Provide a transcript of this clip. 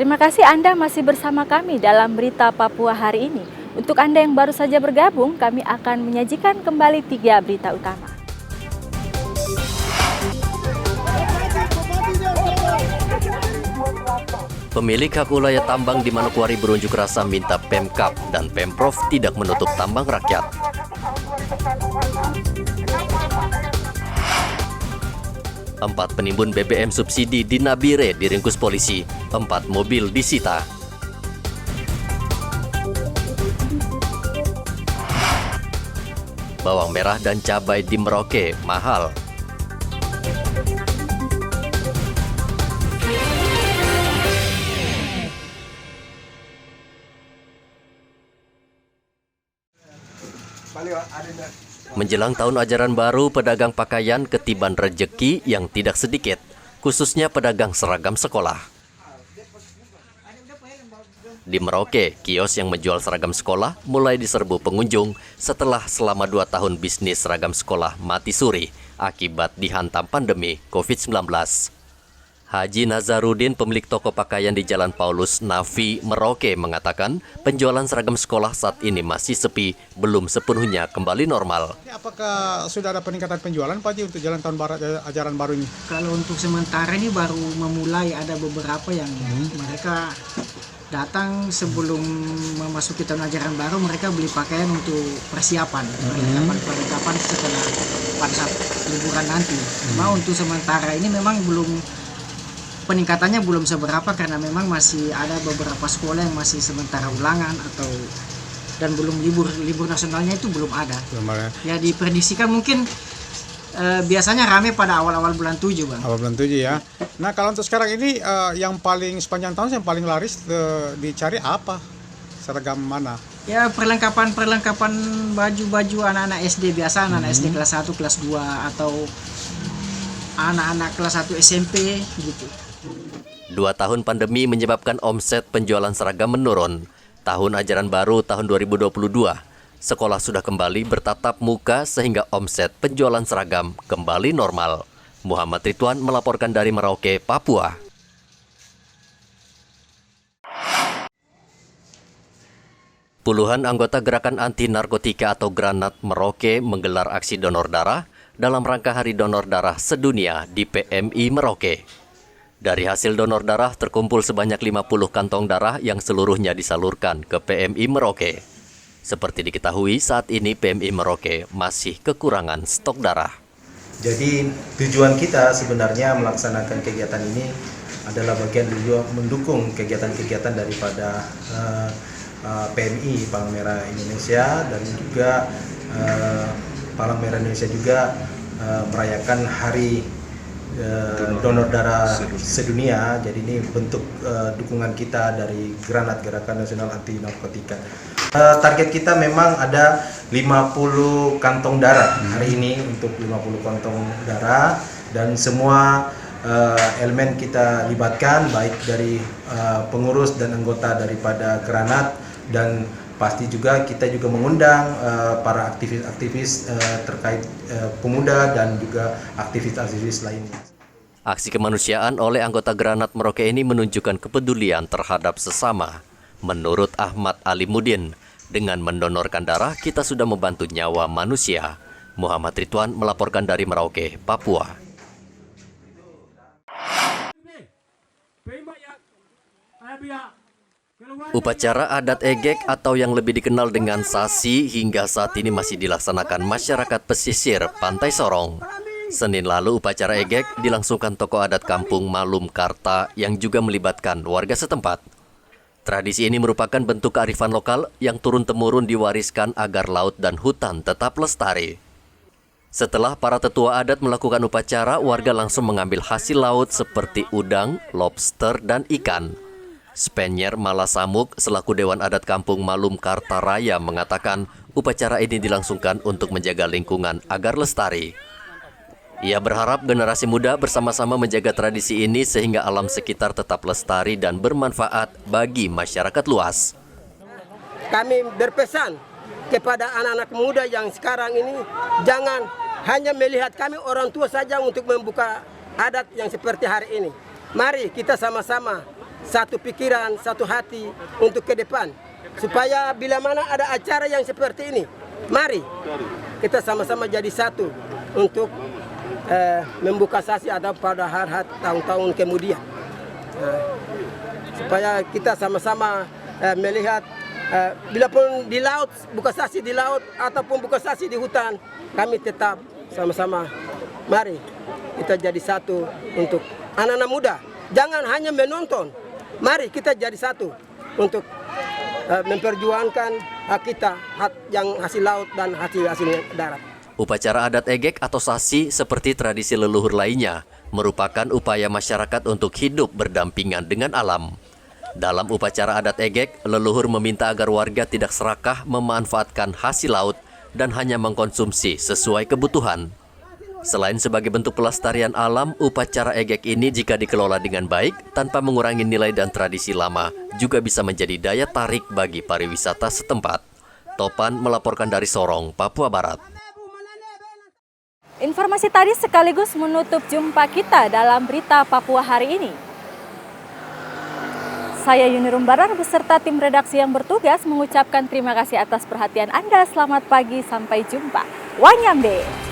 Terima kasih Anda masih bersama kami dalam Berita Papua hari ini. Untuk Anda yang baru saja bergabung, kami akan menyajikan kembali 3 berita utama. Pemilik hak wilayah tambang di Manokwari berunjuk rasa minta Pemkab dan Pemprov tidak menutup tambang rakyat. Empat penimbun BBM subsidi di Nabire diringkus polisi, 4 mobil disita. Bawang merah dan cabai di Merauke mahal. Menjelang tahun ajaran baru, pedagang pakaian ketiban rejeki yang tidak sedikit, khususnya pedagang seragam sekolah. Di Merauke, kios yang menjual seragam sekolah mulai diserbu pengunjung setelah selama 2 tahun bisnis seragam sekolah mati suri akibat dihantam pandemi COVID-19. Haji Nazarudin, pemilik toko pakaian di Jalan Paulus Nafi, Merauke, mengatakan penjualan seragam sekolah saat ini masih sepi, belum sepenuhnya kembali normal. Apakah sudah ada peningkatan penjualan Pak Haji untuk jalan tahun ajaran baru ini? Kalau untuk sementara ini baru memulai, ada beberapa yang mereka datang sebelum memasuki tahun ajaran baru, mereka beli pakaian untuk persiapan, perlengkapan setelah pada saat liburan nanti. Cuma untuk sementara ini memang peningkatannya belum seberapa karena memang masih ada beberapa sekolah yang masih sementara ulangan dan belum libur nasionalnya itu belum ada. Ya diprediksikan mungkin biasanya rame pada awal-awal bulan 7, Bang. Awal bulan 7 ya. Nah, kalau untuk sekarang ini yang paling sepanjang tahun yang paling laris dicari apa? Seragam mana? Ya perlengkapan baju-baju anak-anak SD biasa, anak-anak SD kelas 1, kelas 2 atau anak-anak kelas 1 SMP gitu. 2 tahun pandemi menyebabkan omset penjualan seragam menurun. Tahun ajaran baru tahun 2022, sekolah sudah kembali bertatap muka sehingga omset penjualan seragam kembali normal. Muhammad Ridwan melaporkan dari Merauke, Papua. Puluhan anggota Gerakan Anti Narkotika atau Granat Merauke menggelar aksi donor darah dalam rangka Hari Donor Darah Sedunia di PMI Merauke. Dari hasil donor darah terkumpul sebanyak 50 kantong darah yang seluruhnya disalurkan ke PMI Merauke. Seperti diketahui, saat ini PMI Merauke masih kekurangan stok darah. Jadi tujuan kita sebenarnya melaksanakan kegiatan ini adalah bagian juga mendukung kegiatan-kegiatan daripada PMI Palang Merah Indonesia, dan juga Palang Merah Indonesia juga merayakan Hari Donor Darah Sedunia. Jadi ini bentuk dukungan kita dari Granat, Gerakan Nasional Anti Narkotika. Target kita memang ada 50 kantong darah hari ini, untuk 50 kantong darah, dan semua elemen kita libatkan, baik dari pengurus dan anggota daripada Granat, dan pasti juga kita juga mengundang para aktivis-aktivis terkait pemuda dan juga aktivis-aktivis lainnya. Aksi kemanusiaan oleh anggota Granat Merauke ini menunjukkan kepedulian terhadap sesama. Menurut Ahmad Alimuddin, dengan mendonorkan darah kita sudah membantu nyawa manusia. Muhammad Ridwan melaporkan dari Merauke, Papua. Upacara adat Egek atau yang lebih dikenal dengan Sasi hingga saat ini masih dilaksanakan masyarakat pesisir Pantai Sorong. Senin lalu upacara Egek dilangsungkan tokoh adat kampung Malum Karta yang juga melibatkan warga setempat. Tradisi ini merupakan bentuk kearifan lokal yang turun-temurun diwariskan agar laut dan hutan tetap lestari. Setelah para tetua adat melakukan upacara, warga langsung mengambil hasil laut seperti udang, lobster, dan ikan. Spenyer Malasamuk selaku Dewan Adat Kampung Malum Karta Raya mengatakan upacara ini dilangsungkan untuk menjaga lingkungan agar lestari. Ia berharap generasi muda bersama-sama menjaga tradisi ini sehingga alam sekitar tetap lestari dan bermanfaat bagi masyarakat luas. Kami berpesan kepada anak-anak muda yang sekarang ini, jangan hanya melihat kami orang tua saja untuk membuka adat yang seperti hari ini. Mari kita sama-sama satu pikiran, satu hati untuk ke depan. Supaya bila mana ada acara yang seperti ini, mari kita sama-sama jadi satu untuk membuka sasi atau pada hari tahun-tahun kemudian. Supaya kita sama-sama melihat bila pun di laut, buka sasi di laut ataupun buka sasi di hutan, kami tetap sama-sama mari kita jadi satu untuk anak-anak muda. Jangan hanya menonton, mari kita jadi satu untuk memperjuangkan hak kita, hak yang hasil laut dan hasil darat. Upacara adat Egek atau sasi seperti tradisi leluhur lainnya merupakan upaya masyarakat untuk hidup berdampingan dengan alam. Dalam upacara adat Egek, leluhur meminta agar warga tidak serakah memanfaatkan hasil laut dan hanya mengkonsumsi sesuai kebutuhan. Selain sebagai bentuk pelestarian alam, upacara Egek ini jika dikelola dengan baik, tanpa mengurangi nilai dan tradisi lama, juga bisa menjadi daya tarik bagi pariwisata setempat. Topan melaporkan dari Sorong, Papua Barat. Informasi tadi sekaligus menutup jumpa kita dalam berita Papua hari ini. Saya Yuni Rumbarar beserta tim redaksi yang bertugas mengucapkan terima kasih atas perhatian Anda. Selamat pagi, sampai jumpa. Wanyambe.